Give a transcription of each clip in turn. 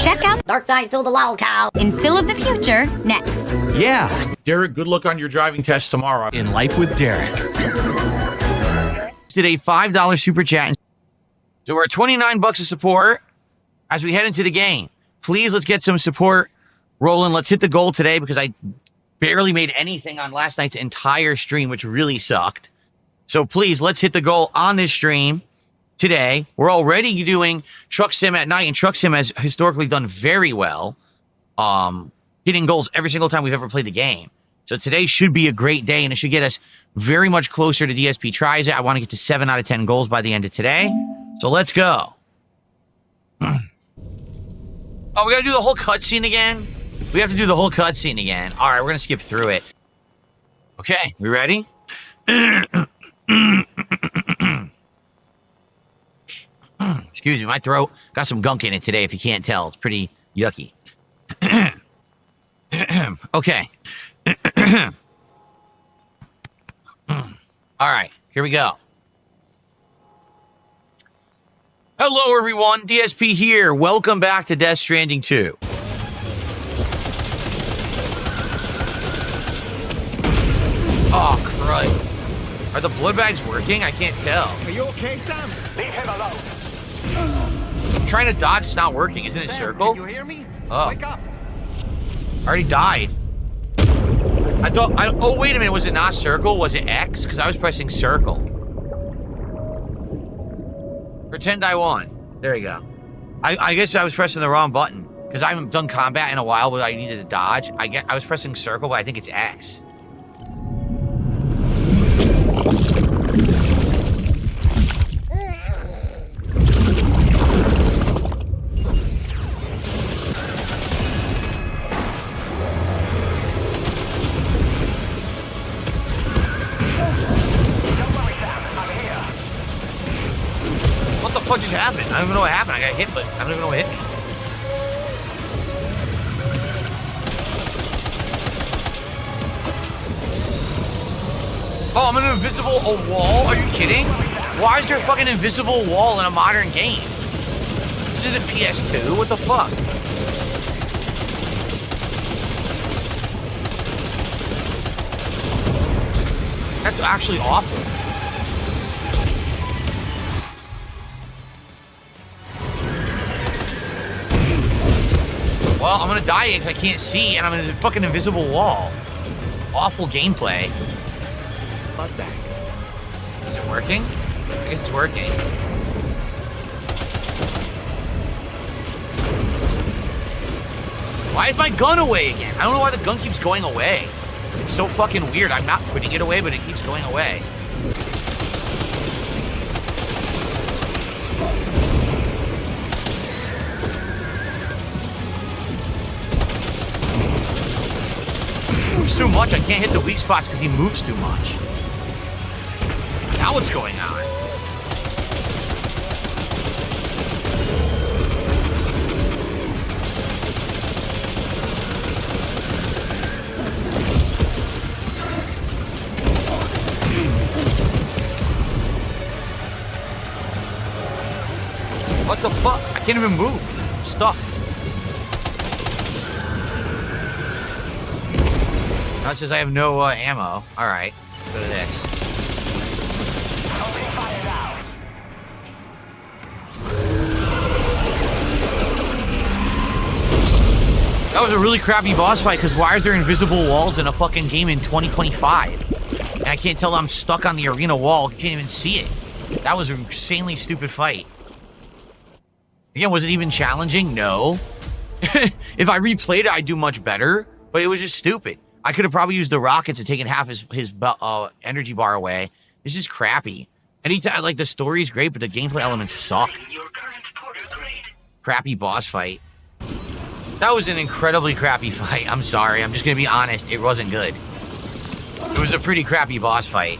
Check out Darksydephil the lolcow in Phil of the Future next. Yeah. Derek, good luck on your driving test tomorrow. In Life with Derek. Did a $5 super chat. So we're at 29 bucks of support as we head into the game. Please, let's get some support rolling. Let's hit the goal today because I barely made anything on last night's entire stream, which really sucked. So please, let's hit the goal on this stream today. We're already doing Truck Sim at night, and Truck Sim has historically done very well, hitting goals every single time we've ever played the game. So today should be a great day, and it should get us very much closer to DSP tries it. I want to get to 7 out of 10 goals by the end of today. So let's go. Oh, we got to do the whole cutscene again? We have to do the whole cutscene again. All right, we're going to skip through it. Okay, we ready? Excuse me, my throat got some gunk in it today, if you can't tell. It's pretty yucky. Okay. All right, here we go. Hello, everyone. DSP here. Welcome back to Death Stranding 2. Oh, crud. Are the blood bags working? I can't tell. Are you okay, Sam? Leave him alone. I'm trying to dodge. It's not working. Isn't it circle? Can you hear me? Oh. Wake up. I already died. I thought... oh, wait a minute. Was it not circle? Was it X? Because I was pressing circle. Pretend I won. There you go. I guess I was pressing the wrong button. Because I haven't done combat in a while, but I needed to dodge. I was pressing circle, but I think it's X. What the fuck just happened? I don't even know what happened. I got hit, but I don't even know what hit me. Oh, I'm an invisible wall? Are you kidding? Why is there a fucking invisible wall in a modern game? This isn't PS2. What the fuck? That's actually awful. Well, I'm gonna die because I can't see, and I'm in a fucking invisible wall. Awful gameplay. Butt back. Is it working? I guess it's working. Why is my gun away again? I don't know why the gun keeps going away. It's so fucking weird. I'm not putting it away, but it keeps going away. Too much. I can't hit the weak spots because he moves too much. Now what's going on? What the fuck? I can't even move. I'm stuck. Now it says I have no ammo. Alright, go to this. That was a really crappy boss fight, because why is there invisible walls in a fucking game in 2025? And I can't tell I'm stuck on the arena wall. You can't even see it. That was an insanely stupid fight. Again, was it even challenging? No. If I replayed it, I'd do much better, but it was just stupid. I could have probably used the rockets and taken half his energy bar away. It's just crappy. Anytime, like, the story's great, but the gameplay elements suck. Crappy boss fight. That was an incredibly crappy fight. I'm sorry. I'm just gonna be honest. It wasn't good. It was a pretty crappy boss fight.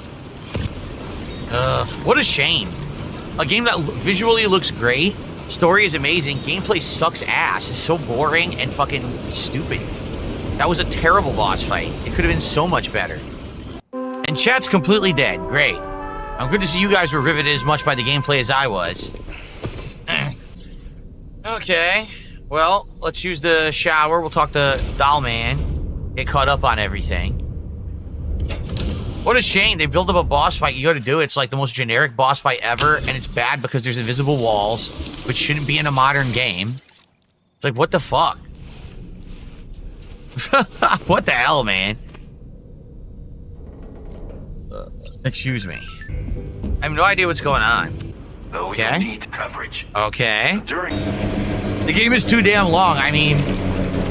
What a shame. A game that visually looks great, story is amazing, gameplay sucks ass. It's so boring and fucking stupid. That was a terrible boss fight. It could have been so much better. And chat's completely dead. Great. I'm good to see you guys were riveted as much by the gameplay as I was. Okay. Well, let's use the shower. We'll talk to Dollman. Get caught up on everything. What a shame. They build up a boss fight. You got to do it. It's like the most generic boss fight ever, and it's bad because there's invisible walls, which shouldn't be in a modern game. It's like, what the fuck? What the hell, man? Excuse me. I have no idea what's going on. Though Okay. you need coverage. Okay. During The game is too damn long. I mean,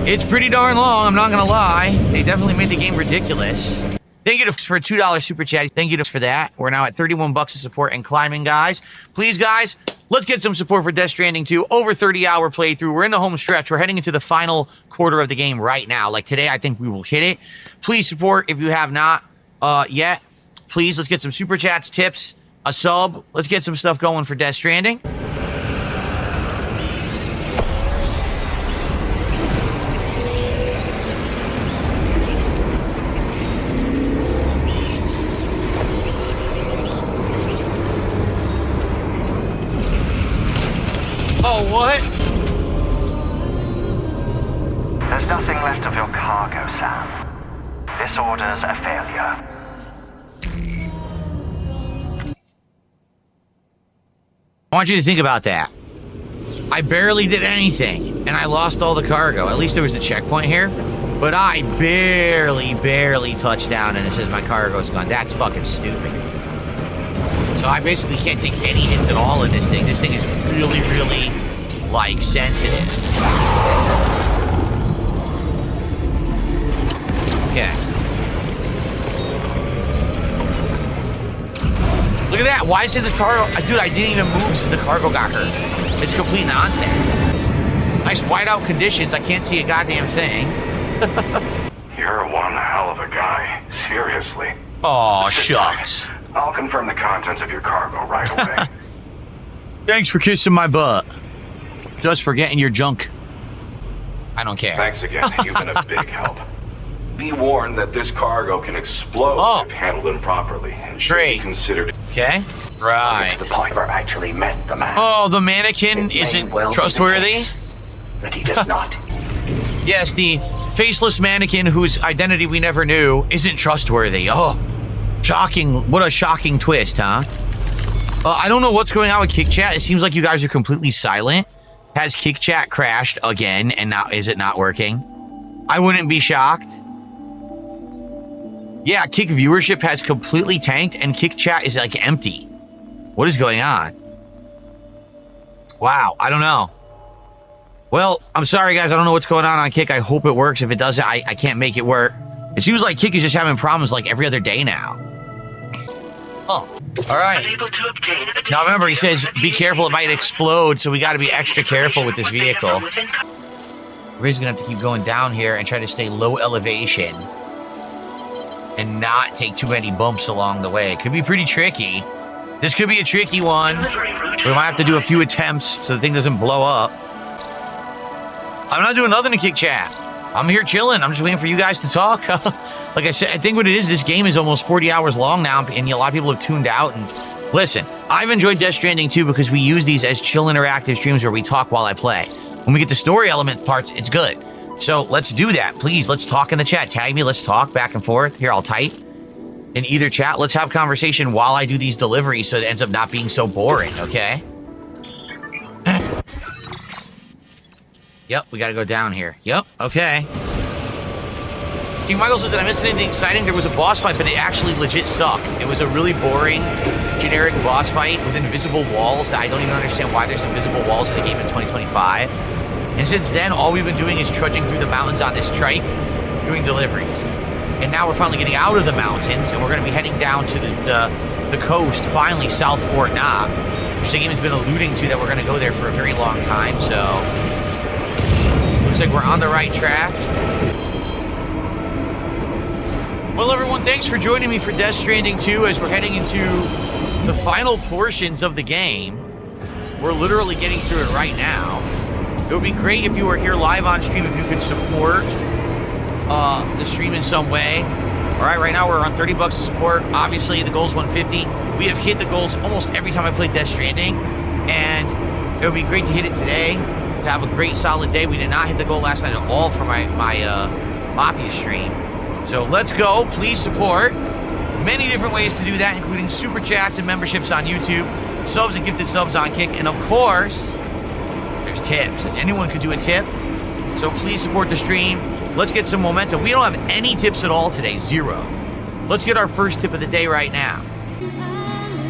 it's pretty darn long, I'm not gonna lie. They definitely made the game ridiculous. Thank you for a $2 super chat. Thank you for that. We're now at 31 bucks of support and climbing, guys. Please, guys, let's get some support for Death Stranding 2. Over 30-hour playthrough. We're in the home stretch. We're heading into the final quarter of the game right now. Like today, I think we will hit it. Please support if you have not yet. Please, let's get some super chats, tips, a sub. Let's get some stuff going for Death Stranding. Oh, what? There's nothing left of your cargo, Sam. This order's a failure. I want you to think about that. I barely did anything, and I lost all the cargo. At least there was a checkpoint here. But I barely touched down, and it says my cargo's gone. That's fucking stupid. So I basically can't take any hits at all in this thing. This thing is really, like, sensitive. Okay. Look at that. Why is it the cargo? Dude, I didn't even move since the cargo got hurt. It's complete nonsense. Nice whiteout conditions. I can't see a goddamn thing. You're one hell of a guy. Seriously. Oh, shucks. I'll confirm the contents of your cargo right away. Thanks for kissing my butt. Just for getting your junk. I don't care. Thanks again. You've been a big help. Be warned that this cargo can explode if handled improperly and should Great. be considered. Okay. Right. To the point where I actually met the man. Oh, the mannequin It may isn't well be the trustworthy? case that he does not. Yes, the faceless mannequin whose identity we never knew isn't trustworthy. Oh, shocking. What a shocking twist, huh? I don't know what's going on with Kick Chat. It seems like you guys are completely silent. Has Kick Chat crashed again, and now is it not working? I wouldn't be shocked. Yeah, Kick viewership has completely tanked, and Kick Chat is like empty. What is going on? Wow, I don't know. Well, I'm sorry, guys. I don't know what's going on Kick. I hope it works. If it doesn't, I can't make it work. It seems like Kick is just having problems like every other day now. Oh, all right. Now remember, he says, be careful, it might explode, so we got to be extra careful with this vehicle. We're just going to have to keep going down here and try to stay low elevation and not take too many bumps along the way. It could be pretty tricky. This could be a tricky one. We might have to do a few attempts so the thing doesn't blow up. I'm not doing nothing to Kick Chat. I'm here chilling. I'm just waiting for you guys to talk. Like I said, I think what it is, this game is almost 40 hours long now, and a lot of people have tuned out. And listen, I've enjoyed Death Stranding too because we use these as chill interactive streams where we talk while I play. When we get the story element parts, it's good. So let's do that. Please, let's talk in the chat. Tag me. Let's talk back and forth. Here, I'll type in either chat. Let's have conversation while I do these deliveries so it ends up not being so boring, okay? Yep, we gotta go down here. Yep, okay. King Michael says, did I miss anything exciting? There was a boss fight, but it actually legit sucked. It was a really boring, generic boss fight with invisible walls that I don't even understand why there's invisible walls in the game in 2025. And since then, all we've been doing is trudging through the mountains on this trike, doing deliveries. And now we're finally getting out of the mountains, and we're gonna be heading down to the coast, finally, South Fort Knob, which the game has been alluding to that we're gonna go there for a very long time, so looks like we're on the right track. Well, everyone, thanks for joining me for Death Stranding 2 as we're heading into the final portions of the game. We're literally getting through it right now. It would be great if you were here live on stream, if you could support the stream in some way. All right now we're on 30 bucks of support. Obviously, the goal's 150. We have hit the goals almost every time I play Death Stranding, and it would be great to hit it today. to have a great solid day. We did not hit the goal last night at all for my Mafia stream. So let's go. Please support. Many different ways to do that, including super chats and memberships on YouTube, subs and gifted subs on Kick, and of course, there's tips. Anyone could do a tip. So please support the stream. Let's get some momentum. We don't have any tips at all today. 0. Let's get our first tip of the day right now.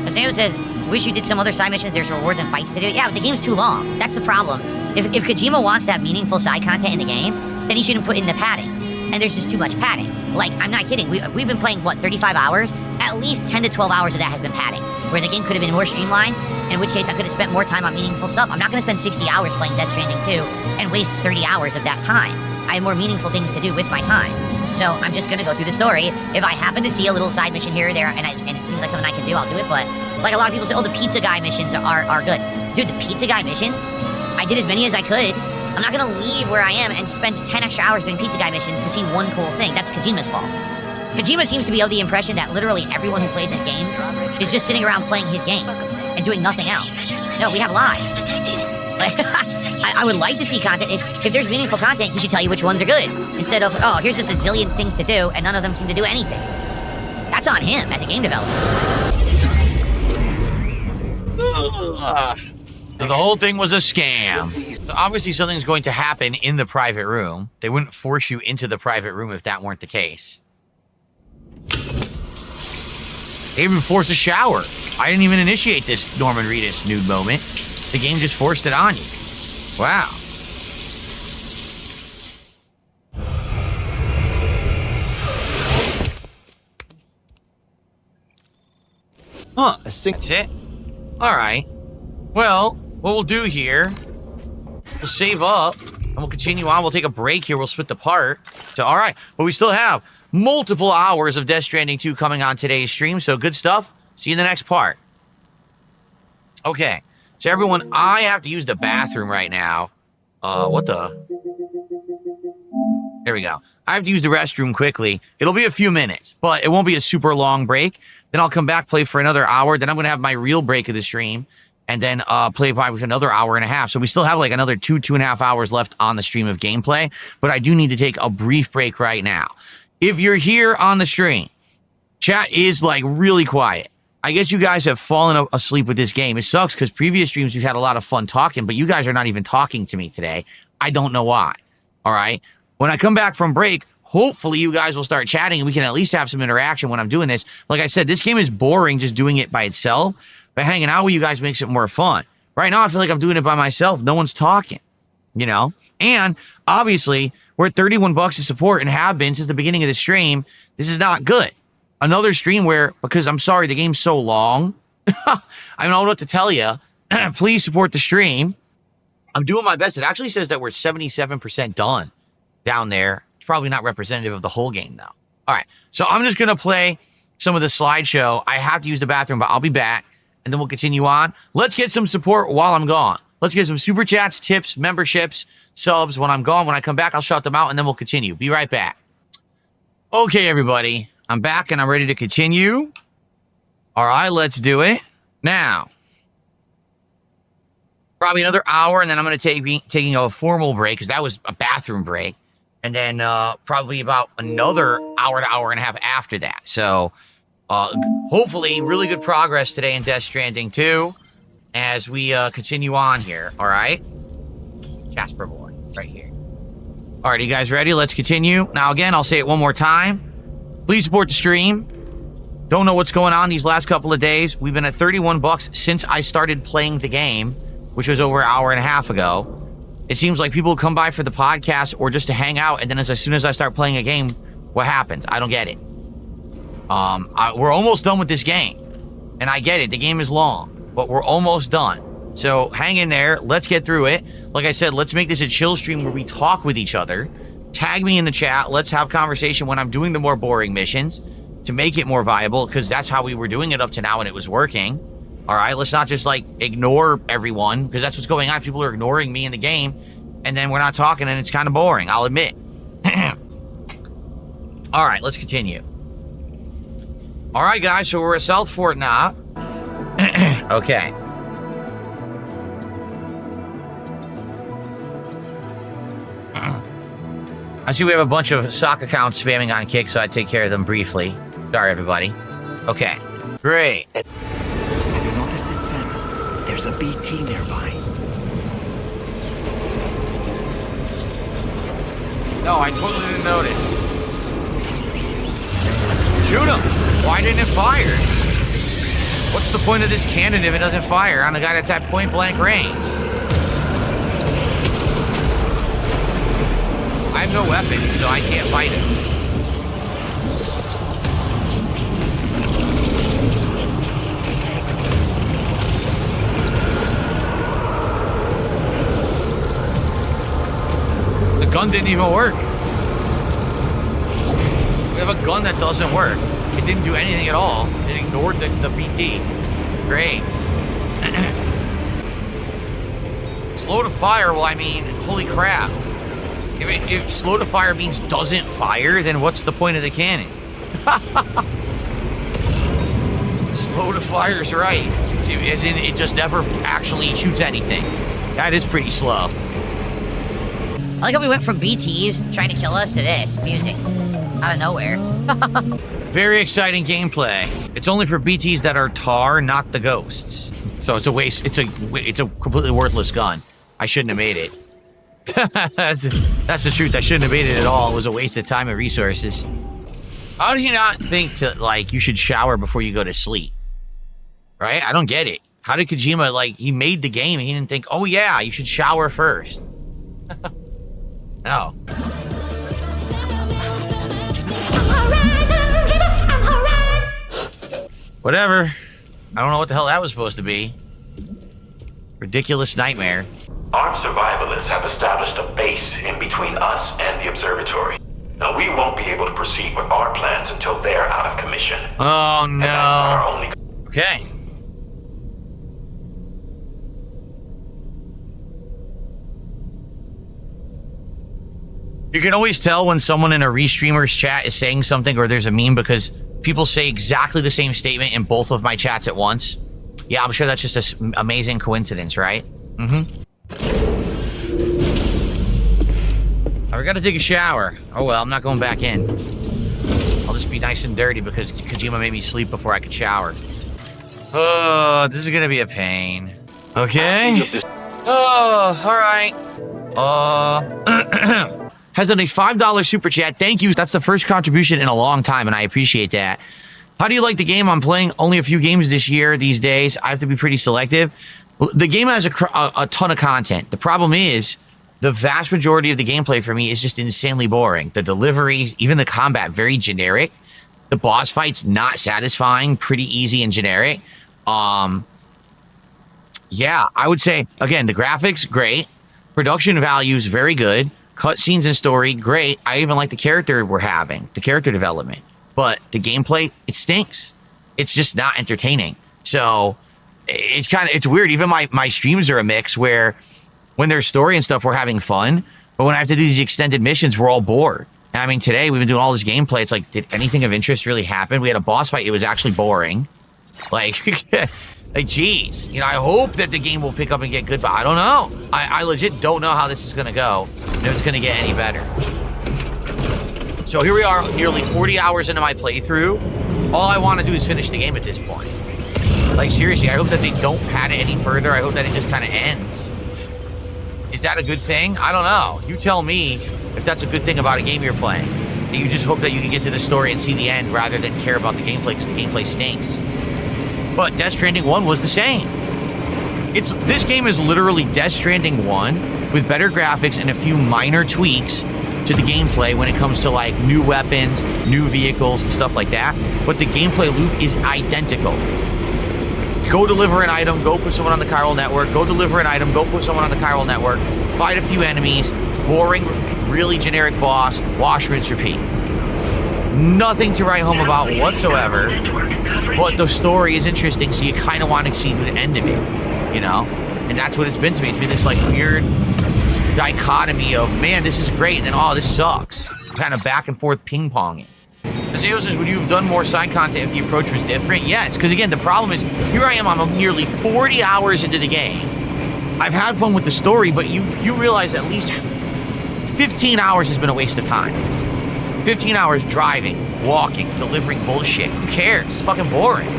Aseo says, wish you did some other side missions. There's rewards and fights to do. Yeah, but the game's too long. That's the problem. If Kojima wants to have meaningful side content in the game, then he shouldn't put in the padding. And there's just too much padding. Like, I'm not kidding. We've been playing, what, 35 hours? At least 10 to 12 hours of that has been padding, where the game could have been more streamlined, in which case I could have spent more time on meaningful stuff. I'm not going to spend 60 hours playing Death Stranding 2 and waste 30 hours of that time. I have more meaningful things to do with my time. So I'm just going to go through the story. If I happen to see a little side mission here or there, and it seems like something I can do, I'll do it. But like a lot of people say, oh, the pizza guy missions are good. Dude, the pizza guy missions? I did as many as I could. I'm not going to leave where I am and spend 10 extra hours doing pizza guy missions to see one cool thing. That's Kojima's fault. Kojima seems to be of the impression that literally everyone who plays his games is just sitting around playing his games and doing nothing else. No, we have lives. Like, I would like to see content. If there's meaningful content, he should tell you which ones are good. Instead of, oh, here's just a zillion things to do, and none of them seem to do anything. That's on him as a game developer. So the whole thing was a scam. So obviously something's going to happen in the private room. They wouldn't force you into the private room if that weren't the case. They even forced a shower. I didn't even initiate this Norman Reedus nude moment. The game just forced it on you. Wow. Huh. That's it? Alright. Well, what we'll do here, we'll save up, and we'll continue on. We'll take a break here. We'll split the part. So, alright. But we still have multiple hours of Death Stranding 2 coming on today's stream, so good stuff. See you in the next part. Okay. So, everyone, I have to use the bathroom right now. What the? There we go. I have to use the restroom quickly. It'll be a few minutes, but it won't be a super long break. Then I'll come back, play for another hour. Then I'm going to have my real break of the stream. And then play by with another hour and a half. So we still have like another 2.5 hours left on the stream of gameplay. But I do need to take a brief break right now. If you're here on the stream, chat is like really quiet. I guess you guys have fallen asleep with this game. It sucks because previous streams we've had a lot of fun talking, but you guys are not even talking to me today. I don't know why. All right. When I come back from break, hopefully you guys will start chatting and we can at least have some interaction when I'm doing this. Like I said, this game is boring just doing it by itself. But hanging out with you guys makes it more fun. Right now, I feel like I'm doing it by myself. No one's talking, you know? And obviously, we're at 31 bucks of support and have been since the beginning of the stream. This is not good. Another stream where, because I'm sorry, the game's so long. I don't know what to tell you. Please support the stream. I'm doing my best. It actually says that we're 77% done down there. It's probably not representative of the whole game, though. All right. So I'm just going to play some of the slideshow. I have to use the bathroom, but I'll be back. And then we'll continue on. Let's get some support while I'm gone. Let's get some super chats, tips, memberships, subs when I'm gone. When I come back, I'll shout them out and then we'll continue. Be right back. Okay, everybody. I'm back and I'm ready to continue. All right, let's do it. Now, probably another hour and then I'm going to be taking a formal break because that was a bathroom break. And then probably about another hour to hour and a half after that. So, hopefully, really good progress today in Death Stranding 2 as we continue on here, all right? Jasper boy, right here. All right, you guys ready? Let's continue. Now, again, I'll say it one more time. Please support the stream. Don't know what's going on these last couple of days. We've been at 31 bucks since I started playing the game, which was over an hour and a half ago. It seems like people come by for the podcast or just to hang out, and then as soon as I start playing a game, what happens? I don't get it. We're almost done with this game. And I get it, the game is long, but we're almost done. So hang in there, let's get through it. Like I said, let's make this a chill stream where we talk with each other. Tag me in the chat, let's have conversation when I'm doing the more boring missions to make it more viable, because that's how we were doing it up to now and it was working. All right, let's not just like ignore everyone, because that's what's going on. People are ignoring me in the game, and then we're not talking and it's kind of boring, I'll admit. All right, let's continue. All right, guys, so we're at South Fort now. Okay. I see we have a bunch of sock accounts spamming on Kick, so I take care of them briefly. Sorry, everybody. Okay, great. Have you noticed it, Sam? There's a BT nearby. No, I totally didn't notice. Shoot him! Why didn't it fire? What's the point of this cannon if it doesn't fire on the guy that's at point blank range? I have no weapons, so I can't fight him. The gun didn't even work. We have a gun that doesn't work. It didn't do anything at all. It ignored the BT. Great. Slow to fire, well, I mean, holy crap. If slow to fire means doesn't fire, then what's the point of the cannon? Slow to fire is right. As in, it just never actually shoots anything. That is pretty slow. I like how we went from BTs trying to kill us to this music out of nowhere. Very exciting gameplay. It's only for BTs that are tar, not the ghosts. So it's a waste. It's a completely worthless gun. I shouldn't have made it. that's the truth. I shouldn't have made it at all. It was a waste of time and resources. How do you not think that, like, you should shower before you go to sleep? Right? I don't get it. How did Kojima, like, he made the game and he didn't think, oh yeah, you should shower first. No. Whatever. I don't know what the hell that was supposed to be. Ridiculous nightmare. Armed survivalists have established a base in between us and the observatory. Now, we won't be able to proceed with our plans until they're out of commission. Oh, And that's our no. only... Okay. You can always tell when someone in a restreamer's chat is saying something or there's a meme because people say exactly the same statement in both of my chats at once. Yeah, I'm sure that's just an amazing coincidence, right? Mm-hmm. I forgot to take a shower. Oh well, I'm not going back in. I'll just be nice and dirty because Kojima made me sleep before I could shower. Oh, this is gonna be a pain. Okay. Oh, alright. Has done a $5 super chat. Thank you. That's the first contribution in a long time, and I appreciate that. How do you like the game? I'm playing only a few games this year, these days. I have to be pretty selective. The game has a ton of content. The problem is, the vast majority of the gameplay for me is just insanely boring. The delivery, even the combat, very generic. The boss fights, not satisfying, pretty easy and generic. Yeah, I would say, again, the graphics, great. Production values, very good. Cutscenes and story, great. I even like the character we're having, the character development. But the gameplay, it stinks. It's just not entertaining. So it's weird. Even my streams are a mix where when there's story and stuff, we're having fun. But when I have to do these extended missions, we're all bored. And I mean, today we've been doing all this gameplay. It's like, did anything of interest really happen? We had a boss fight. It was actually boring. Like, geez. You know, I hope that the game will pick up and get good, but I don't know. I legit don't know how this is going to go, and if it's going to get any better. So here we are, nearly 40 hours into my playthrough. All I want to do is finish the game at this point. Like, seriously, I hope that they don't pad it any further. I hope that it just kind of ends. Is that a good thing? I don't know. You tell me if that's a good thing about a game you're playing. That you just hope that you can get to the story and see the end rather than care about the gameplay because the gameplay stinks. But Death Stranding 1 was the same. This game is literally Death Stranding 1 with better graphics and a few minor tweaks to the gameplay when it comes to like new weapons, new vehicles, and stuff like that. But the gameplay loop is identical. Go deliver an item, go put someone on the chiral network, go deliver an item, go put someone on the chiral network, fight a few enemies, boring, really generic boss, wash, rinse, repeat. Nothing to write home about whatsoever, but the story is interesting, so you kind of want to see the end of it, you know? And that's what it's been to me. It's been this like weird dichotomy of, man, this is great, and then, oh, this sucks. Kind of back and forth ping-ponging. Azeo says, would you have done more side content if the approach was different? Yes, because again, the problem is, here I am, I'm nearly 40 hours into the game. I've had fun with the story, but you realize at least 15 hours has been a waste of time. 15 hours driving, walking, delivering bullshit. Who cares? It's fucking boring.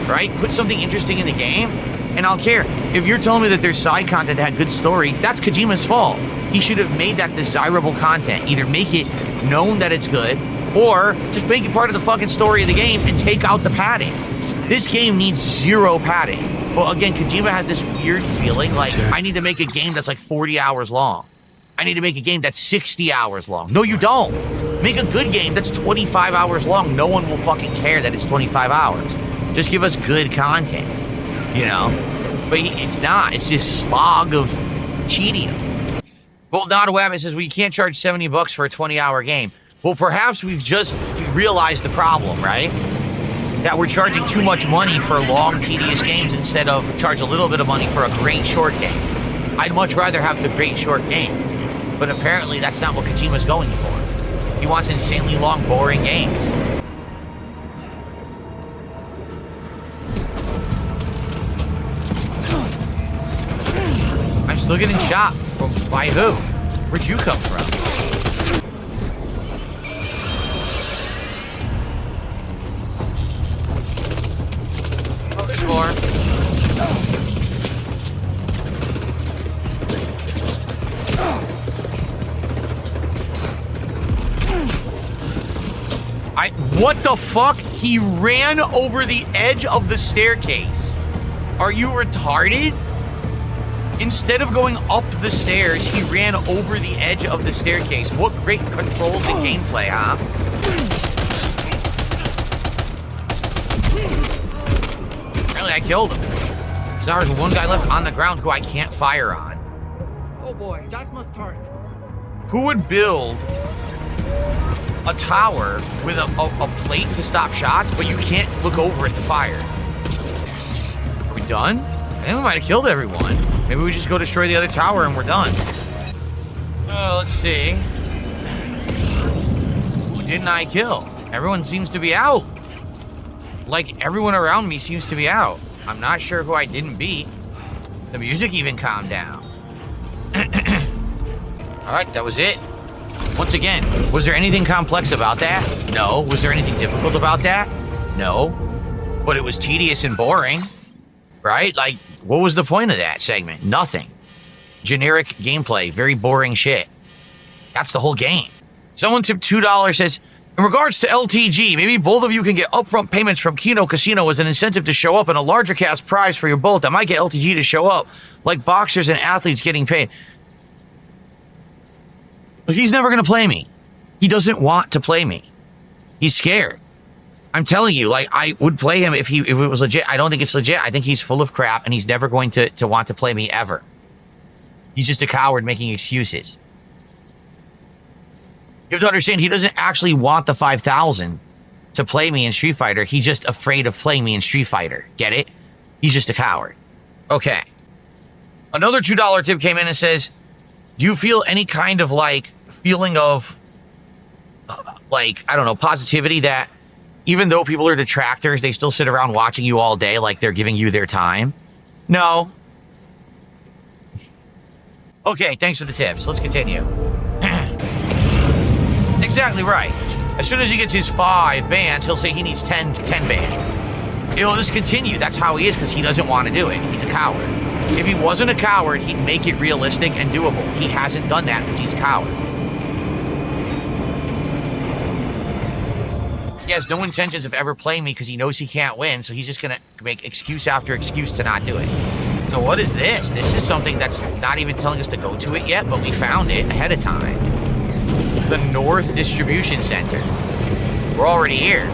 Right? Put something interesting in the game, and I'll care. If you're telling me that there's side content that had good story, that's Kojima's fault. He should have made that desirable content. Either make it known that it's good, or just make it part of the fucking story of the game and take out the padding. This game needs zero padding. Well, again, Kojima has this weird feeling like, I need to make a game that's like 40 hours long. I need to make a game that's 60 hours long. No, you don't. Make a good game that's 25 hours long. No one will fucking care that it's 25 hours. Just give us good content, you know? But it's not. It's this slog of tedium. Well, Not Web says, well, you can't charge $70 for a 20-hour game. Well, perhaps we've just realized the problem, right? That we're charging too much money for long, tedious games instead of charge a little bit of money for a great short game. I'd much rather have the great short game. But apparently that's not what Kojima's going for. He wants insanely long, boring games. I'm still getting shot. By who? Where'd you come from? Oh, there's more. What the fuck? He ran over the edge of the staircase. Are you retarded? Instead of going up the stairs, he ran over the edge of the staircase. What great controls and gameplay, huh? Apparently I killed him. Because now there's one guy left on the ground who I can't fire on. Oh boy, that must hurt. Who would build a tower with a plate to stop shots, but you can't look over it to fire? Are we done? I think we might have killed everyone. Maybe we just go destroy the other tower and we're done. Let's see. Who didn't I kill? Everyone seems to be out. Like, everyone around me seems to be out. I'm not sure who I didn't beat. The music even calmed down. Alright, that was it. Once again, was there anything complex about that? No. Was there anything difficult about that? No. But it was tedious and boring. Right? Like, what was the point of that segment? Nothing. Generic gameplay, very boring shit. That's the whole game. Someone tipped $2, says, in regards to LTG, maybe both of you can get upfront payments from Kino Casino as an incentive to show up and a larger cash prize for your both that might get LTG to show up, like boxers and athletes getting paid. But he's never going to play me. He doesn't want to play me. He's scared. I'm telling you, like, I would play him if it was legit. I don't think it's legit. I think he's full of crap, and he's never going to want to play me ever. He's just a coward making excuses. You have to understand, he doesn't actually want the 5,000 to play me in Street Fighter. He's just afraid of playing me in Street Fighter. Get it? He's just a coward. Okay. Another $2 tip came in and says, do you feel any kind of, like, feeling of, like, I don't know, positivity that even though people are detractors, they still sit around watching you all day like they're giving you their time? No. Okay, thanks for the tips. Let's continue. Exactly right. As soon as he gets his 5 bans, he'll say he needs 10 bans. It'll just continue. That's how he is, because he doesn't want to do it. He's a coward. If he wasn't a coward, he'd make it realistic and doable. He hasn't done that because he's a coward. He has no intentions of ever playing me because he knows he can't win, so he's just going to make excuse after excuse to not do it. So what is this? This is something that's not even telling us to go to it yet, but we found it ahead of time. The North Distribution Center. We're already here.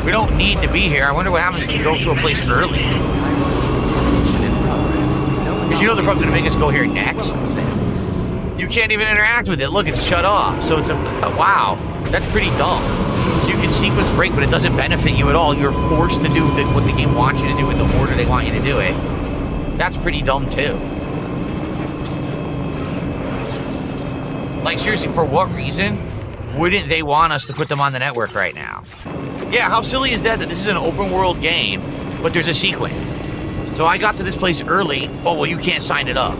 We don't need to be here. I wonder what happens if we go to a place early. Because you know they're probably going to make us go here next. You can't even interact with it. Look, it's shut off. So it's a... Wow. That's pretty dumb. So you can sequence break, but it doesn't benefit you at all. You're forced to do what the game wants you to do in the order they want you to do it. That's pretty dumb, too. Like, seriously, for what reason wouldn't they want us to put them on the network right now? Yeah, how silly is that this is an open world game, but there's a sequence? So I got to this place early. Oh, well, you can't sign it up.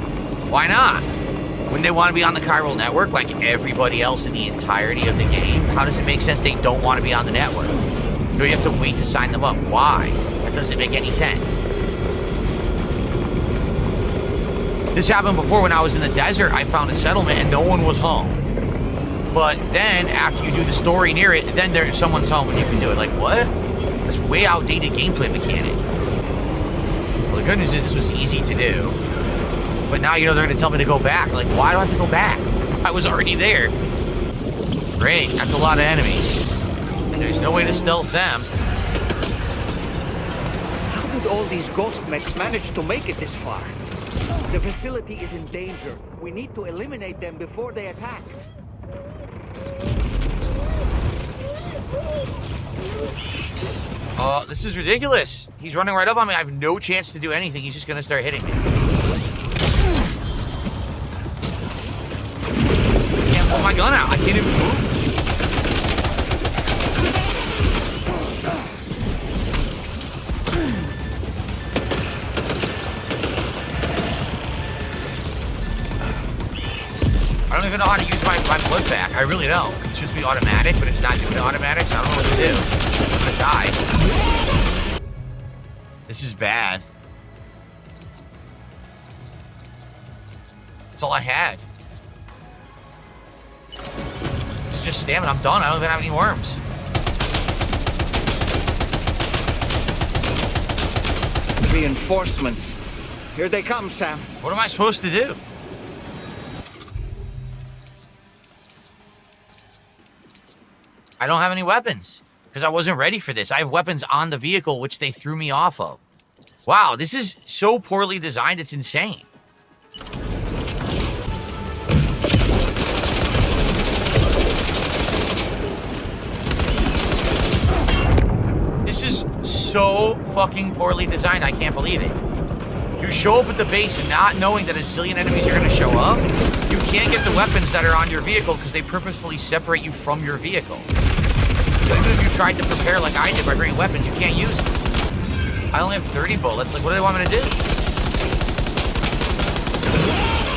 Why not? When they want to be on the chiral network like everybody else in the entirety of the game, how does it make sense they don't want to be on the network? No, you have to wait to sign them up. Why? That doesn't make any sense. This happened before when I was in the desert. I found a settlement and no one was home. But then, after you do the story near it, then someone's home and you can do it. Like, what? That's way outdated gameplay mechanic. Well, the good news is this was easy to do. But now, you know, they're going to tell me to go back. Like, why do I have to go back? I was already there. Great, that's a lot of enemies. And there's no way to stealth them. How did all these ghost mechs manage to make it this far? The facility is in danger. We need to eliminate them before they attack. Oh, this is ridiculous. He's running right up on me. I have no chance to do anything. He's just going to start hitting me. I can't pull my gun out. I can't even move. I don't even know how to use my blood pack. I really don't. It's supposed to be automatic, but it's not doing automatic, so I don't know what to do. I'm gonna die. This is bad. That's all I had. This is just stamina. I'm done. I don't even have any worms. Reinforcements. Here they come, Sam. What am I supposed to do? I don't have any weapons because I wasn't ready for this. I have weapons on the vehicle, which they threw me off of. Wow, this is so poorly designed, it's insane. This is so fucking poorly designed, I can't believe it. You show up at the base not knowing that a zillion enemies are going to show up. You can't get the weapons that are on your vehicle because they purposefully separate you from your vehicle. So even if you tried to prepare like I did by bringing weapons, you can't use them. I only have 30 bullets. Like, what do they want me to do?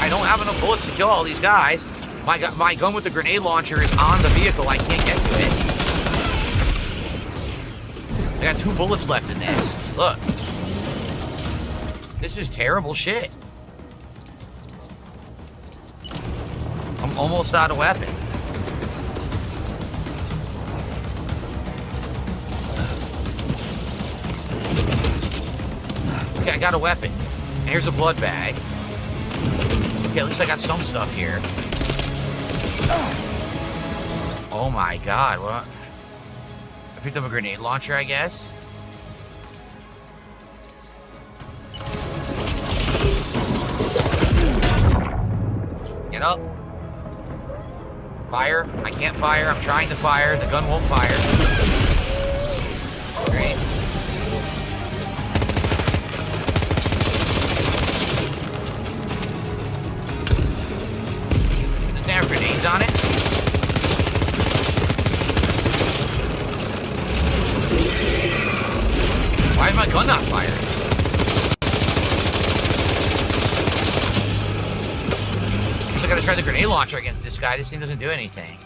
I don't have enough bullets to kill all these guys. My gun with the grenade launcher is on the vehicle. I can't get to it. I got 2 bullets left in this. Look. This is terrible shit. I'm almost out of weapons. Okay, I got a weapon. And here's a blood bag. Okay, at least I got some stuff here. Oh my god, what? I picked up a grenade launcher, I guess. Get up. Fire. I can't fire. I'm trying to fire. The gun won't fire. Great. Does it have grenades on it? Why is my gun not firing? I gotta try the grenade launcher against this guy. This thing doesn't do anything.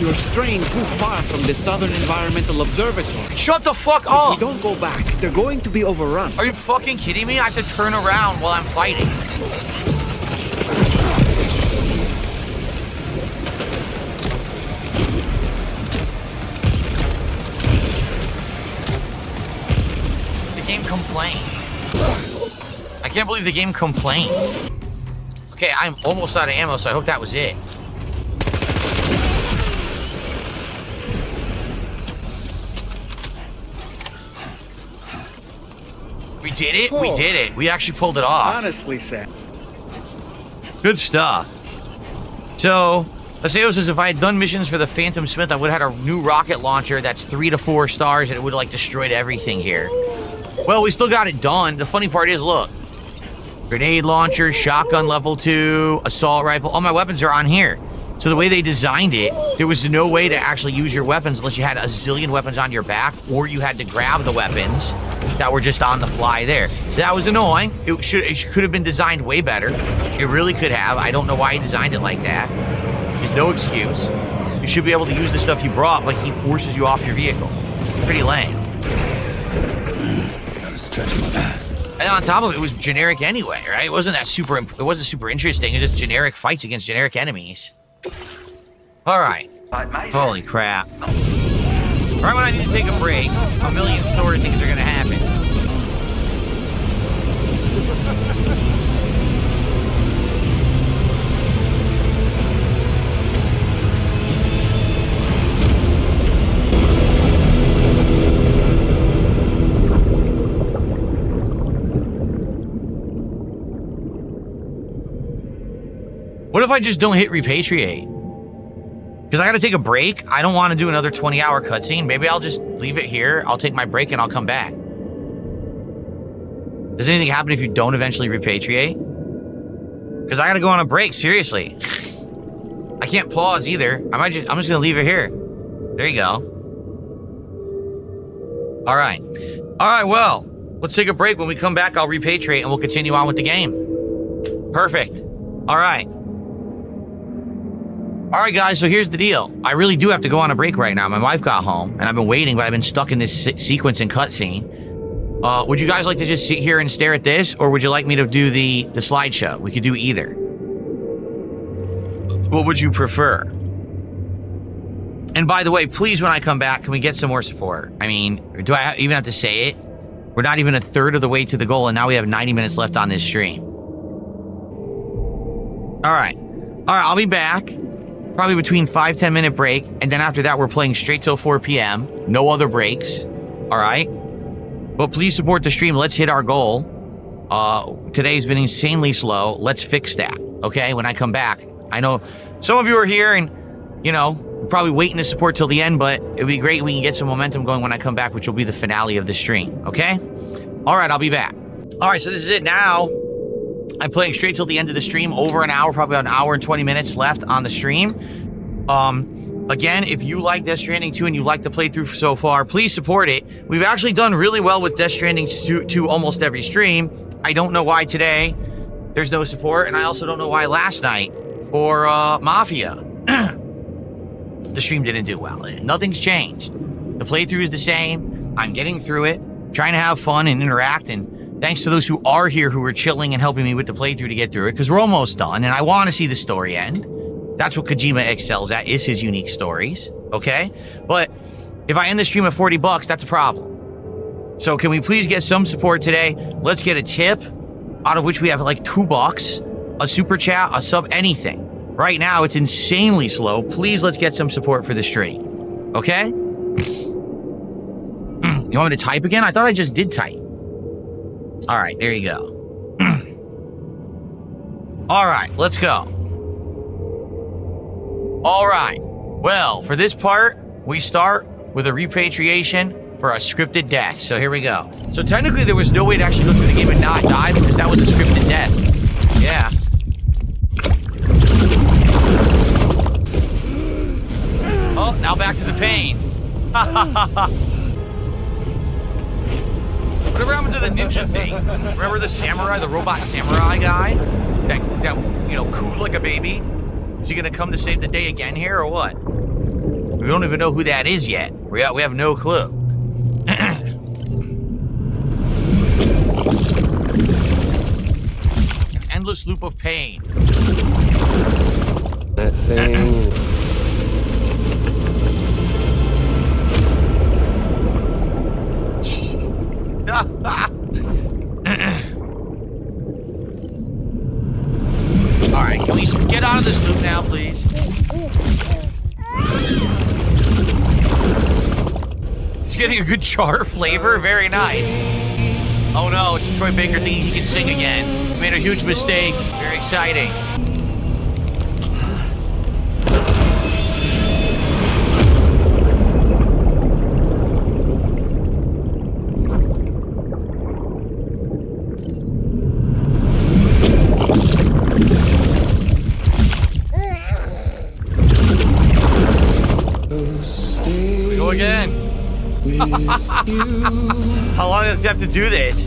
You're straying too far from the Southern Environmental Observatory. Shut the fuck If up! you don't go back, they're going to be overrun. Are you fucking kidding me? I have to turn around while I'm fighting. The game complained. I can't believe the game complained. Okay, I'm almost out of ammo, so I hope that was it. We did it? We did it. We actually pulled it off. Honestly, Sam. Good stuff. So, Aseo says if I had done missions for the Phantom Smith, I would have had a new rocket launcher that's 3 to 4 stars, and it would have like destroyed everything here. Well, we still got it done. The funny part is, look, grenade launcher, shotgun level 2, assault rifle. All my weapons are on here. So the way they designed it, there was no way to actually use your weapons unless you had a zillion weapons on your back, or you had to grab the weapons that were just on the fly there. So that was annoying. It could have been designed way better. It really could have. I don't know why he designed it like that. There's no excuse. You should be able to use the stuff you brought, but he forces you off your vehicle. It's pretty lame. And on top of it, it was generic anyway, right? It wasn't super interesting. It was just generic fights against generic enemies. All right. Holy crap. Right when I need to take a break, a million story things are going to happen. What if I just don't hit repatriate? Because I got to take a break. I don't want to do another 20-hour cutscene. Maybe I'll just leave it here. I'll take my break and I'll come back. Does anything happen if you don't eventually repatriate? Because I got to go on a break, seriously. I can't pause either. I'm just going to leave it here. There you go. All right. All right, well, let's take a break. When we come back, I'll repatriate and we'll continue on with the game. Perfect. All right. All right, guys, so here's the deal. I really do have to go on a break right now. My wife got home, and I've been waiting, but I've been stuck in this sequence and cutscene. Would you guys like to just sit here and stare at this, or would you like me to do the slideshow? We could do either. What would you prefer? And by the way, please, when I come back, can we get some more support? I mean, do I even have to say it? We're not even a third of the way to the goal, and now we have 90 minutes left on this stream. All right. All right, I'll be back. Probably between 5-10 minute break, and then after that we're playing straight till 4 p.m. No other breaks. All right, but please support the stream. Let's hit our goal. Today's been insanely slow. Let's fix that. Okay, when I come back, I know some of you are here and probably waiting to support till the end, but it'd be great when we can get some momentum going when I come back, which will be the finale of the stream. Okay, all right, I'll be back. All right, so this is it now. I'm playing straight till the end of the stream, over an hour, probably about an hour and 20 minutes left on the stream. Again, if you like Death Stranding 2 and you like the playthrough so far, please support it. We've actually done really well with Death Stranding 2 almost every stream. I don't know why today there's no support, and I also don't know why last night for Mafia the stream didn't do well. Nothing's changed. The playthrough is the same. I'm getting through it, trying to have fun and interact, and thanks to those who are here who are chilling and helping me with the playthrough to get through it, because we're almost done, and I want to see the story end. That's what Kojima excels at, is his unique stories, okay? But if I end the stream at $40, that's a problem. So can we please get some support today? Let's get a tip, out of which we have like $2, a super chat, a sub, anything. Right now, it's insanely slow. Please, let's get some support for the stream, okay? You want me to type again? I thought I just did type. All right, there you go. All right, let's go. All right. Well, for this part, we start with a repatriation for a scripted death. So here we go. So technically, there was no way to actually go through the game and not die because that was a scripted death. Yeah. Oh, now back to the pain. Ha ha ha ha. Whatever happened to the ninja thing? Remember the samurai, the robot samurai guy? That cooed like a baby? Is he gonna come to save the day again here or what? We don't even know who that is yet. We have no clue. An endless loop of pain. That thing. All right, can we get out of this loop now, please? It's getting a good char flavor. Very nice. Oh no, it's Troy Baker thinking he can sing again. Made a huge mistake. Very exciting. again. How long does you have to do this?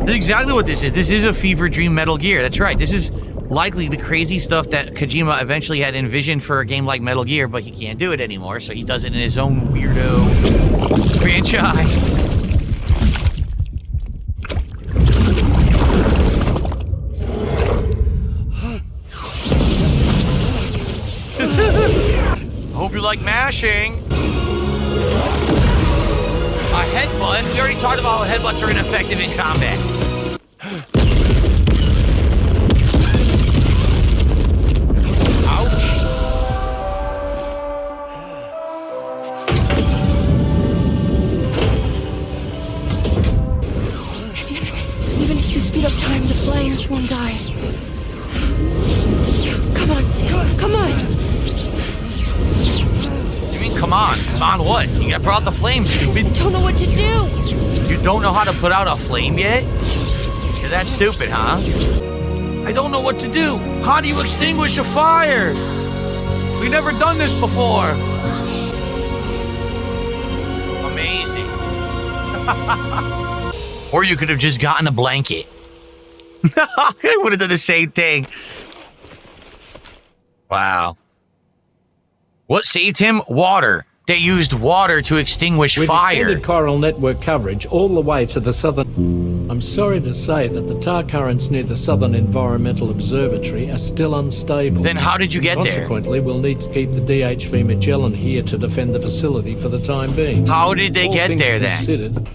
This is exactly what this is. This is a fever dream Metal Gear. That's right. This is likely the crazy stuff that Kojima eventually had envisioned for a game like Metal Gear, but he can't do it anymore, so he does it in his own weirdo franchise. Hope you like mashing. A headbutt? We already talked about how headbutts are ineffective in combat. Ouch. Even if you speed up time, the flames won't die. Come on, come on! You mean come on? Come on what? You gotta put out the flame, stupid. I don't know what to do! You don't know how to put out a flame yet? You're that stupid, huh? I don't know what to do. How do you extinguish a fire? We've never done this before. Amazing. Or you could have just gotten a blanket. I would have done the same thing. Wow. What saved him? Water. They used water to extinguish We've fire. extended chiral network coverage all the way to the southern... I'm sorry to say that the tar currents near the Southern Environmental Observatory are still unstable. Then how did you get there? Consequently, we'll need to keep the DHV Magellan here to defend the facility for the time being. How did they All get things there then? considered,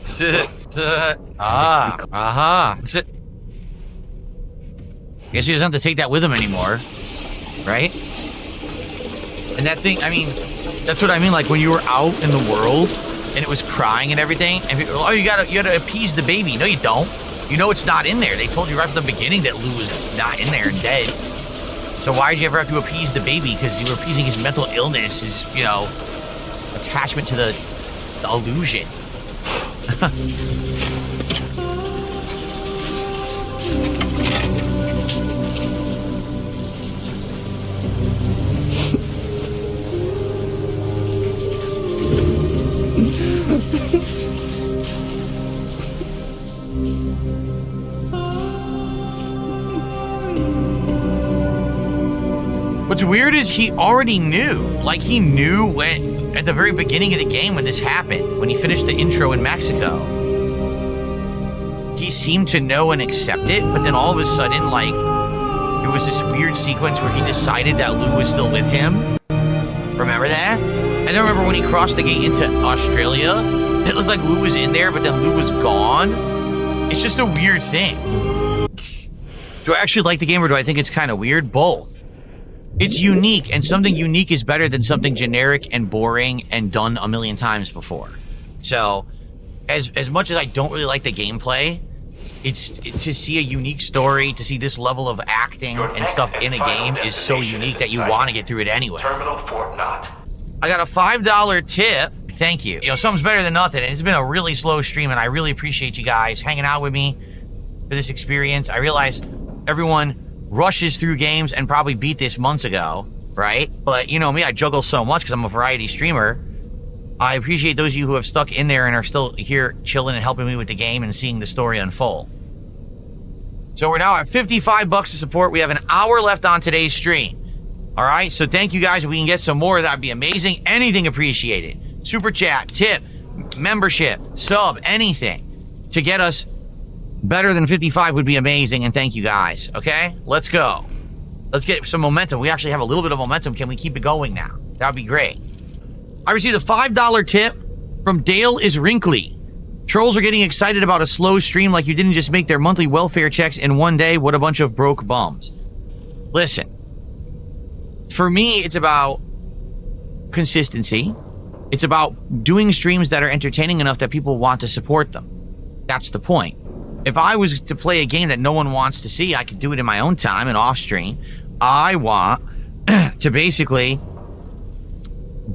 Guess he doesn't have to take that with him anymore, right? And that thing, I mean, that's what I mean. Like when you were out in the world and it was crying and everything, and people, oh, you gotta appease the baby. No, you don't. You know it's not in there. They told you right from the beginning that Lou was not in there and dead. So why did you ever have to appease the baby? Because you were appeasing his mental illness, his, you know, attachment to the illusion. What's weird is he already knew. Like, he knew when, at the very beginning of the game when this happened, when he finished the intro in Mexico. He seemed to know and accept it, but then all of a sudden, like, it was this weird sequence where he decided that Lou was still with him. Remember that? And then remember when he crossed the gate into Australia? It looked like Lou was in there, but then Lou was gone. It's just a weird thing. Do I actually like the game, or do I think it's kind of weird? Both. It's unique, and something unique is better than something generic and boring and done a million times before. So, as much as I don't really like the gameplay, it's to see a unique story, to see this level of acting and stuff in a game is so unique that you want to get through it anyway. Terminal Fort Knott. I got a $5 tip. Thank you. You know, something's better than nothing. And it's been a really slow stream, and I really appreciate you guys hanging out with me for this experience. I realize everyone rushes through games and probably beat this months ago, right? But you know me, I juggle so much because I'm a variety streamer. I appreciate those of you who have stuck in there and are still here chilling and helping me with the game and seeing the story unfold. So we're now at 55 bucks to support. We have an hour left on today's stream. All right, so thank you guys. If we can get some more, that'd be amazing. Anything appreciated. Super chat, tip, membership, sub, anything to get us better than 55 would be amazing, and thank you guys. Okay, let's go. Let's get some momentum. We actually have a little bit of momentum. Can we keep it going now? That would be great. I received a $5 tip from Dale is Wrinkly. Trolls are getting excited about a slow stream like you didn't just make their monthly welfare checks in one day. What a bunch of broke bums. Listen, for me, it's about consistency. It's about doing streams that are entertaining enough that people want to support them. That's the point. If I was to play a game that no one wants to see, I could do it in my own time and off stream. I want to basically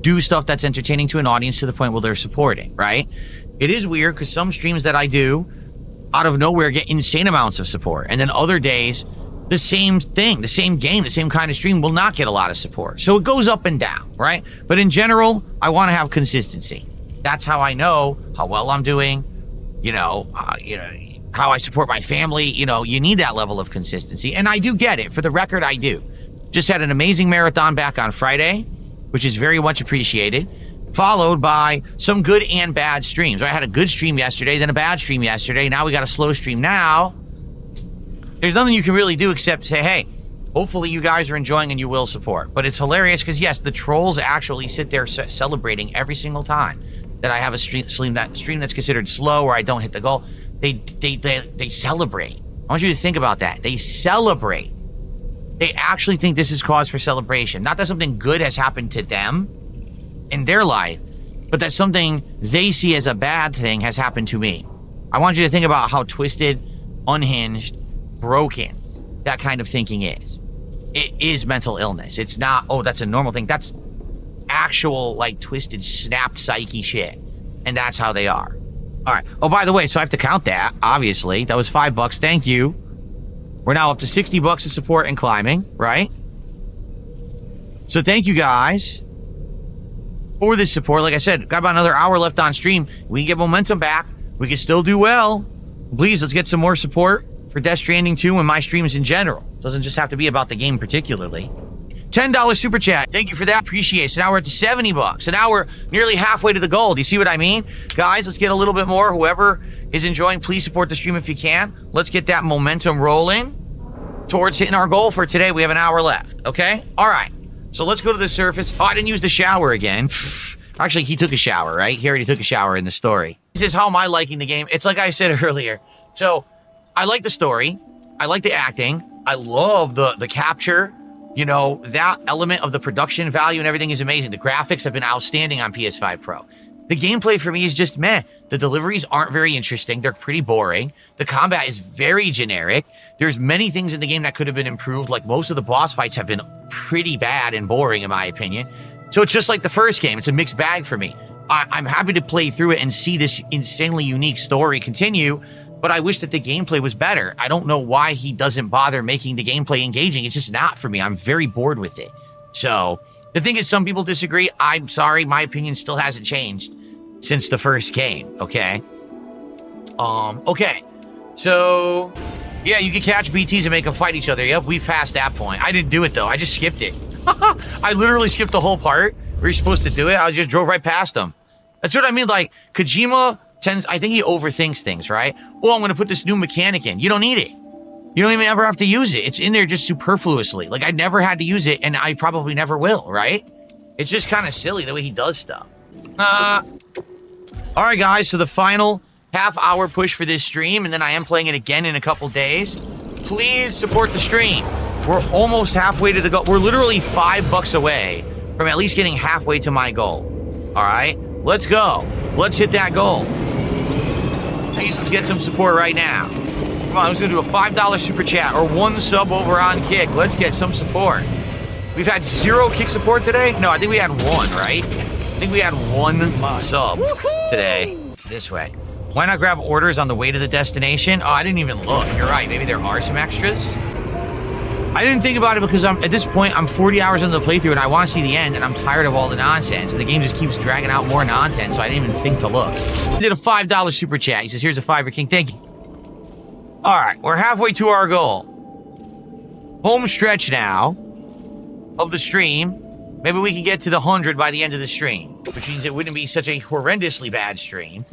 do stuff that's entertaining to an audience to the point where they're supporting, right? It is weird because some streams that I do out of nowhere get insane amounts of support. And then other days, the same thing, the same game, the same kind of stream will not get a lot of support. So it goes up and down, right? But in general, I want to have consistency. That's how I know how well I'm doing, how I support my family. You need that level of consistency. And I do get it. For the record, I do. Just had an amazing marathon back on Friday, which is very much appreciated, followed by some good and bad streams. I had a good stream yesterday, then a bad stream yesterday. Now we got a slow stream now. There's nothing you can really do except say, hey, hopefully you guys are enjoying and you will support. But it's hilarious because, yes, the trolls actually sit there celebrating every single time that I have a stream that's considered slow or I don't hit the goal. They celebrate. I want you to think about that. They celebrate. They actually think this is cause for celebration. Not that something good has happened to them in their life, but that something they see as a bad thing has happened to me. I want you to think about how twisted, unhinged, broken that kind of thinking is. It is mental illness. It's not, oh, that's a normal thing. That's actual, twisted, snapped psyche shit. And that's how they are. All right. Oh, by the way, so I have to count that, obviously. That was $5. Thank you. We're now up to $60 of support and climbing, right? So thank you guys for this support. Like I said, got about another hour left on stream. We can get momentum back. We can still do well. Please, let's get some more support for Death Stranding 2 and my streams in general. Doesn't just have to be about the game particularly. $10 super chat. Thank you for that. Appreciate it. So now we're at to $70. So now we're nearly halfway to the goal. Do you see what I mean? Guys, let's get a little bit more. Whoever is enjoying, please support the stream if you can. Let's get that momentum rolling towards hitting our goal for today. We have an hour left. Okay? All right. So let's go to the surface. Oh, I didn't use the shower again. Actually, he took a shower, right? He already took a shower in the story. This is how am I liking the game? It's like I said earlier. So I like the story. I like the acting. I love the capture. That element of the production value and everything is amazing. The graphics have been outstanding on PS5 Pro. The gameplay for me is just meh. The deliveries aren't very interesting. They're pretty boring. The combat is very generic. There's many things in the game that could have been improved. Like most of the boss fights have been pretty bad and boring in my opinion. So it's just like the first game. It's a mixed bag for me. I'm happy to play through it and see this insanely unique story continue, but I wish that the gameplay was better. I don't know why he doesn't bother making the gameplay engaging. It's just not for me. I'm very bored with it. So the thing is, some people disagree. I'm sorry. My opinion still hasn't changed since the first game. Okay. Okay. So yeah, you can catch BTs and make them fight each other. Yep. We've passed that point. I didn't do it though. I just skipped it. I literally skipped the whole part where you're supposed to do it. I just drove right past them. That's what I mean. Like Kojima I think he overthinks things, right? Oh, I'm going to put this new mechanic in. You don't need it. You don't even ever have to use it. It's in there just superfluously. Like, I never had to use it, and I probably never will, right? It's just kind of silly the way he does stuff. All right, guys, so the final half-hour push for this stream, and then I am playing it again in a couple days. Please support the stream. We're almost halfway to the goal. We're literally $5 away from at least getting halfway to my goal. All right? Let's go. Let's hit that goal. Please, let's get some support right now. Come on, I'm just gonna do a $5 super chat or 1 sub over on Kick. Let's get some support. We've had 0 Kick support today? No, I think we had 1, right? I think we had 1 sub today. This way. Why not grab orders on the way to the destination? Oh, I didn't even look. You're right. Maybe there are some extras. I didn't think about it because at this point, I'm 40 hours into the playthrough and I want to see the end and I'm tired of all the nonsense. And the game just keeps dragging out more nonsense, so I didn't even think to look. He did a $5 super chat. He says, here's a $5 King. Thank you. All right, we're halfway to our goal. Home stretch now of the stream. Maybe we can get to the 100 by the end of the stream, which means it wouldn't be such a horrendously bad stream.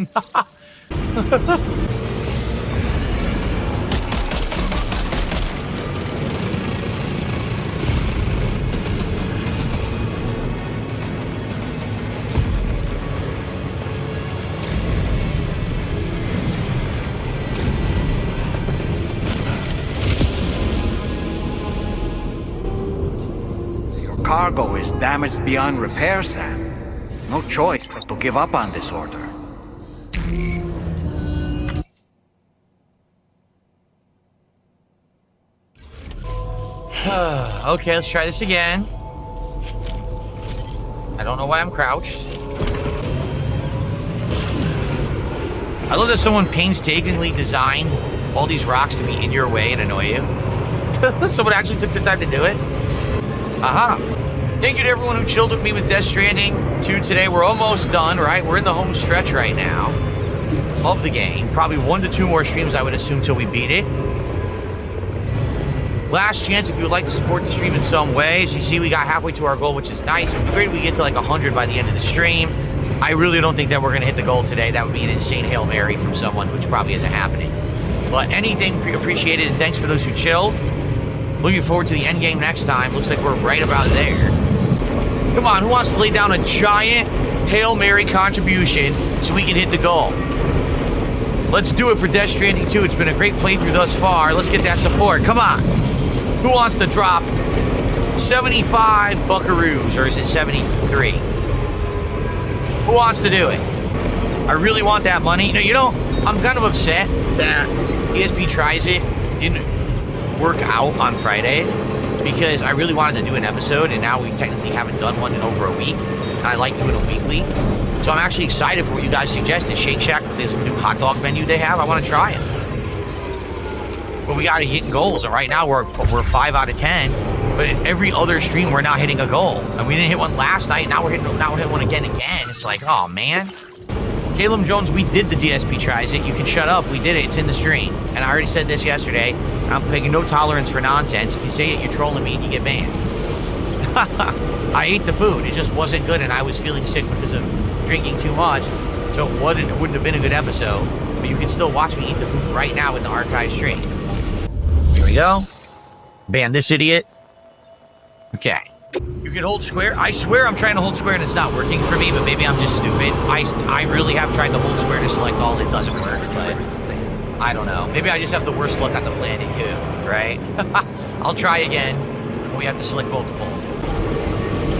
Cargo is damaged beyond repair, Sam. No choice but to give up on this order. Okay, let's try this again. I don't know why I'm crouched. I love that someone painstakingly designed all these rocks to be in your way and annoy you. Someone actually took the time to do it. Aha. Thank you to everyone who chilled with me with Death Stranding 2 today. We're almost done, right? We're in the home stretch right now of the game. Probably 1 to 2 more streams, I would assume, till we beat it. Last chance if you would like to support the stream in some way. As you see, we got halfway to our goal, which is nice. It would be great if we get to like 100 by the end of the stream. I really don't think that we're going to hit the goal today. That would be an insane Hail Mary from someone, which probably isn't happening. But anything appreciated, and thanks for those who chilled. Looking forward to the end game next time. Looks like we're right about there. Come on, who wants to lay down a giant Hail Mary contribution so we can hit the goal? Let's do it for Death Stranding 2. It's been a great playthrough thus far. Let's get that support. Come on. Who wants to drop 75 buckaroos, or is it 73? Who wants to do it? I really want that money. No, you know, I'm kind of upset that DSP Tries It didn't work out on Friday, because I really wanted to do an episode, and now we technically haven't done one in over a week, and I like doing it weekly. So I'm actually excited for what you guys suggested. Shake Shack with this new hot dog menu they have. I want to try it. But we got to hit goals, and right now we're 5 out of 10. But in every other stream, we're not hitting a goal, and we didn't hit one last night. Now we're hitting one again. It's like, oh man. Caleb Jones, we did the DSP Tries It. You can shut up. We did it. It's in the stream. And I already said this yesterday. I'm taking no tolerance for nonsense. If you say it, you're trolling me and you get banned. I ate the food. It just wasn't good, and I was feeling sick because of drinking too much. So it wouldn't have been a good episode. But you can still watch me eat the food right now in the archive stream. Here we go. Ban this idiot. Okay. You can hold square. I swear I'm trying to hold square and it's not working for me, but maybe I'm just stupid. I really have tried to hold square to select all. It doesn't work, but I don't know. Maybe I just have the worst luck on the planet too, right? I'll try again. We have to select multiple.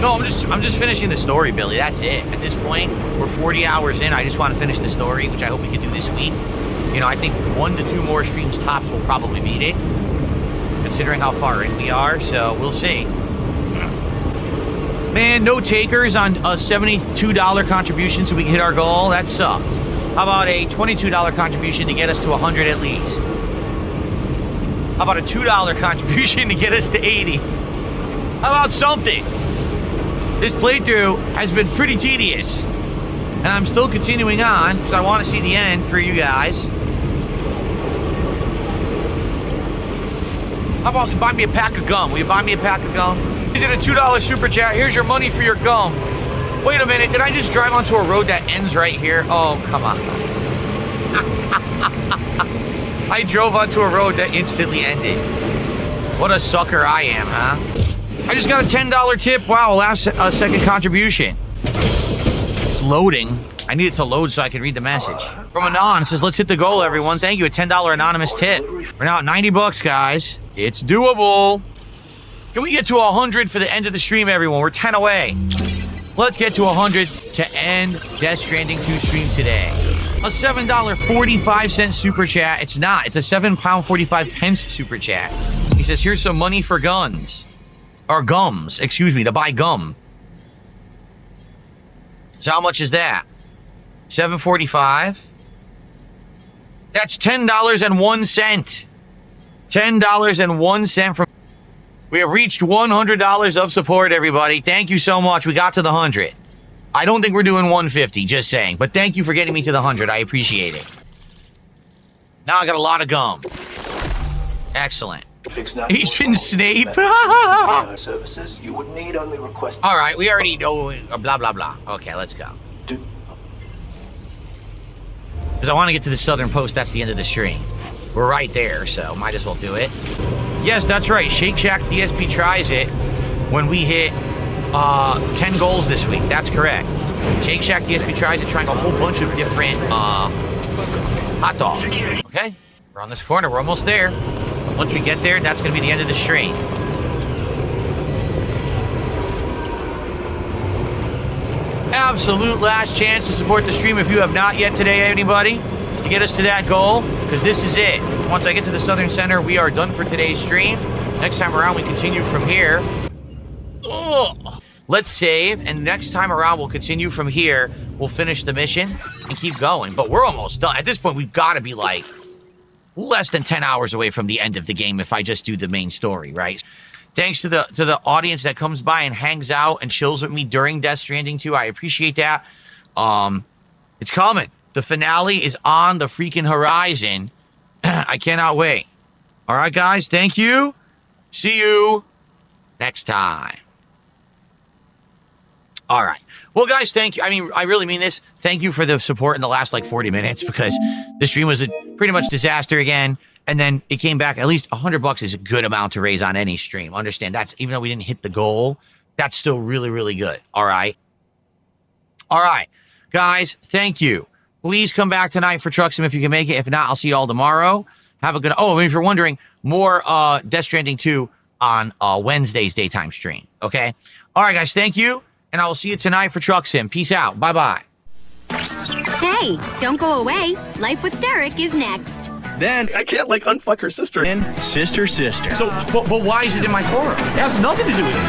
No, I'm just finishing the story, Billy. That's it. At this point, we're 40 hours in. I just want to finish the story, which I hope we can do this week. You know, I think 1 to 2 more streams tops will probably beat it, considering how far in we are, so we'll see. Man, no takers on a $72 contribution so we can hit our goal. That sucks. How about a $22 contribution to get us to 100 at least? How about a $2 contribution to get us to 80? How about something? This playthrough has been pretty tedious, and I'm still continuing on because I want to see the end for you guys. How about you buy me a pack of gum? Will you buy me a pack of gum? You did a $2 super chat. Here's your money for your gum. Wait a minute. Did I just drive onto a road that ends right here? Oh, come on. I drove onto a road that instantly ended. What a sucker I am, huh? I just got a $10 tip. Wow, last second contribution. It's loading. I need it to load so I can read the message. From Anon, it says, let's hit the goal, everyone. Thank you. A $10 anonymous tip. We're now at 90 bucks, guys. It's doable. Can we get to 100 for the end of the stream, everyone? We're 10 away. Let's get to 100 to end Death Stranding 2 stream today. A $7.45 super chat. It's not. It's a £7.45 super chat. He says, here's some money for guns. Or gums. Excuse me, to buy gum. So how much is that? $7.45. That's $10.01. $10.01 from... We have reached $100 of support, everybody. Thank you so much. We got to the 100. I don't think we're doing 150, just saying. But thank you for getting me to the 100. I appreciate it. Now I got a lot of gum. Excellent. Asian Snape. Services, you would need only request. All right, we already know. Blah, blah, blah. Okay, let's go. Because I want to get to the southern post. That's the end of the stream. We're right there, so might as well do it. Yes, that's right. Shake Shack DSP Tries It when we hit 10 goals this week. That's correct. Shake Shack DSP Tries It, trying a whole bunch of different hot dogs. Okay, we're on this corner. We're almost there. Once we get there, that's going to be the end of the stream. Absolute last chance to support the stream if you have not yet today, anybody, to get us to that goal, because this is it. Once I get to the southern center, we are done for today's stream. Next time around, we continue from here. Ugh. Let's save, and next time around, we'll continue from here. We'll finish the mission and keep going, but we're almost done. At this point, we've got to be like, less than 10 hours away from the end of the game if I just do the main story, right? Thanks to the audience that comes by and hangs out and chills with me during Death Stranding 2. I appreciate that. It's coming. The finale is on the freaking horizon. I cannot wait. All right, guys. Thank you. See you next time. All right. Well, guys, thank you. I mean, I really mean this. Thank you for the support in the last, like, 40 minutes because the stream was a pretty much disaster again. And then it came back. At least $100 is a good amount to raise on any stream. Understand, that's, even though we didn't hit the goal, that's still really, really good. All right. All right. Guys, thank you. Please come back tonight for Truck Sim if you can make it. If not, I'll see you all tomorrow. Have a good... Oh, and if you're wondering, more Death Stranding 2 on Wednesday's daytime stream. Okay? All right, guys. Thank you. And I will see you tonight for Truck Sim. Peace out. Bye-bye. Hey, don't go away. Life with Derek is next. Then I can't like unfuck her sister. And sister. So, but why is it in my forum? It has nothing to do with it.